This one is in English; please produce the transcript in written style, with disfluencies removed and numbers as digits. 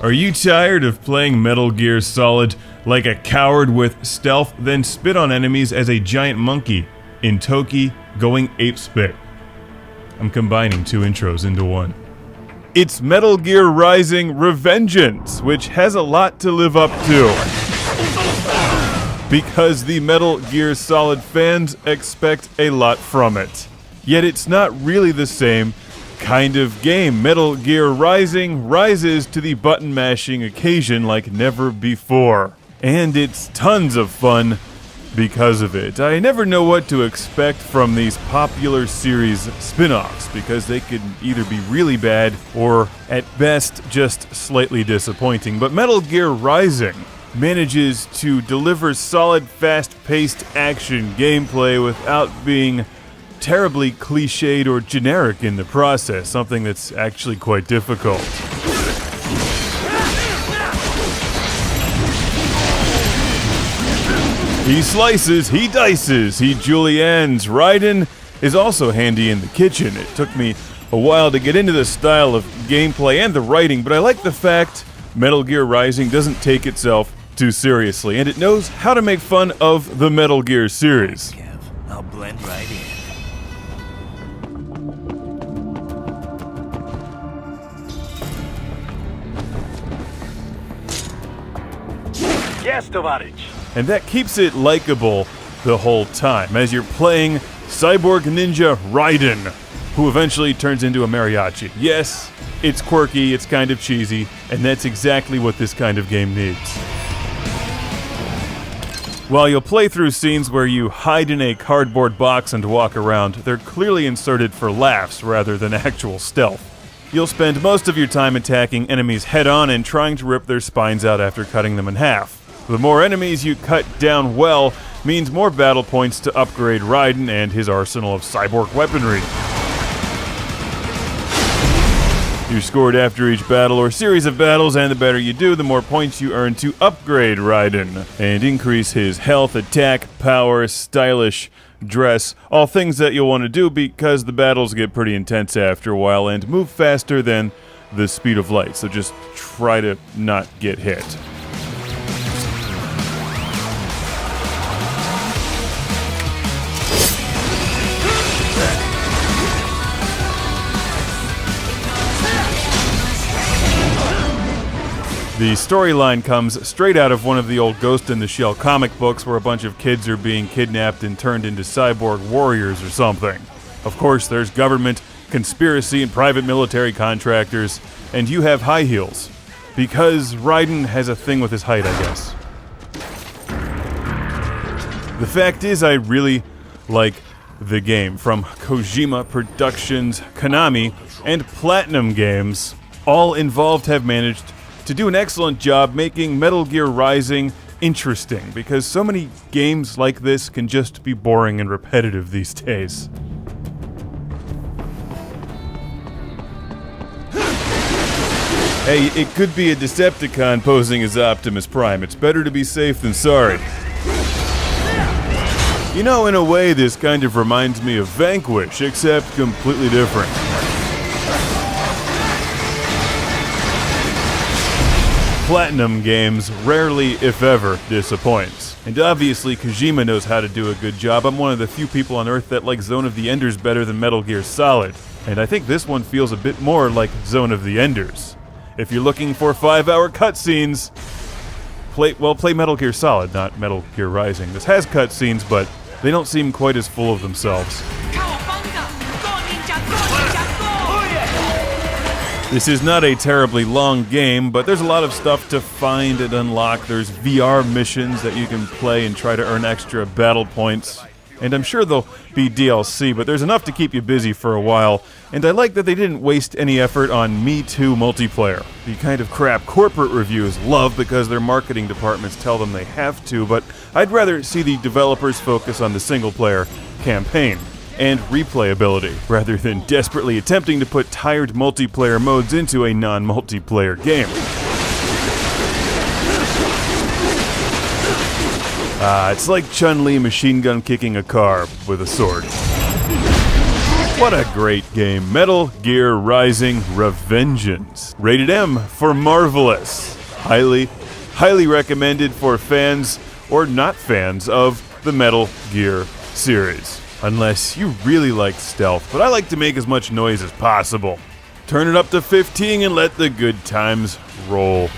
Are you tired of playing Metal Gear Solid like a coward with stealth, then spit on enemies as a giant monkey in Toki going apespit? I'm combining two intros into one. It's Metal Gear Rising: Revengeance, which has a lot to live up to, because the Metal Gear Solid fans expect a lot from it. Yet it's not really the same kind of game. Metal Gear Rising rises to the button-mashing occasion like never before. And it's tons of fun because of it. I never know what to expect from these popular series spin-offs, because they could either be really bad or, at best, just slightly disappointing. But Metal Gear Rising manages to deliver solid, fast-paced action gameplay without being terribly cliched or generic in the process, something that's actually quite difficult. He slices, he dices, he juliennes. Raiden is also handy in the kitchen. It took me a while to get into the style of gameplay and the writing, but I like the fact Metal Gear Rising doesn't take itself too seriously, and it knows how to make fun of the Metal Gear series. Kev, I'll blend right in. Yes, Tovarich. And that keeps it likable the whole time, as you're playing Cyborg Ninja Raiden, who eventually turns into a mariachi. Yes, it's quirky, it's kind of cheesy, and that's exactly what this kind of game needs. While you'll play through scenes where you hide in a cardboard box and walk around, they're clearly inserted for laughs rather than actual stealth. You'll spend most of your time attacking enemies head-on and trying to rip their spines out after cutting them in half. The more enemies you cut down well means more battle points to upgrade Raiden and his arsenal of cyborg weaponry. You're scored after each battle or series of battles, and the better you do, the more points you earn to upgrade Raiden and increase his health, attack, power, stylish dress, all things that you'll want to do because the battles get pretty intense after a while and move faster than the speed of light, so just try to not get hit. The storyline comes straight out of one of the old Ghost in the Shell comic books, where a bunch of kids are being kidnapped and turned into cyborg warriors or something. Of course, there's government, conspiracy, and private military contractors, and you have high heels. Because Raiden has a thing with his height, I guess. The fact is, I really like the game. From Kojima Productions, Konami, and Platinum Games, all involved have managed to do an excellent job making Metal Gear Rising interesting, because so many games like this can just be boring and repetitive these days. Hey, it could be a Decepticon posing as Optimus Prime. It's better to be safe than sorry. You know, in a way, this kind of reminds me of Vanquish, except completely different. Platinum Games rarely, if ever, disappoints. And obviously, Kojima knows how to do a good job. I'm one of the few people on Earth that like Zone of the Enders better than Metal Gear Solid. And I think this one feels a bit more like Zone of the Enders. If you're looking for 5-hour cutscenes, play Metal Gear Solid, not Metal Gear Rising. This has cutscenes, but they don't seem quite as full of themselves. This is not a terribly long game, but there's a lot of stuff to find and unlock. There's VR missions that you can play and try to earn extra battle points. And I'm sure there'll be DLC, but there's enough to keep you busy for a while. And I like that they didn't waste any effort on Me Too multiplayer. The kind of crap corporate reviews love because their marketing departments tell them they have to, but I'd rather see the developers focus on the single-player campaign and replayability, rather than desperately attempting to put tired multiplayer modes into a non-multiplayer game. It's like Chun-Li machine gun kicking a car with a sword. What a great game. Metal Gear Rising: Revengeance. Rated M for marvelous. Highly recommended for fans or not fans of the Metal Gear series. Unless you really like stealth, but I like to make as much noise as possible. Turn it up to 15 and let the good times roll.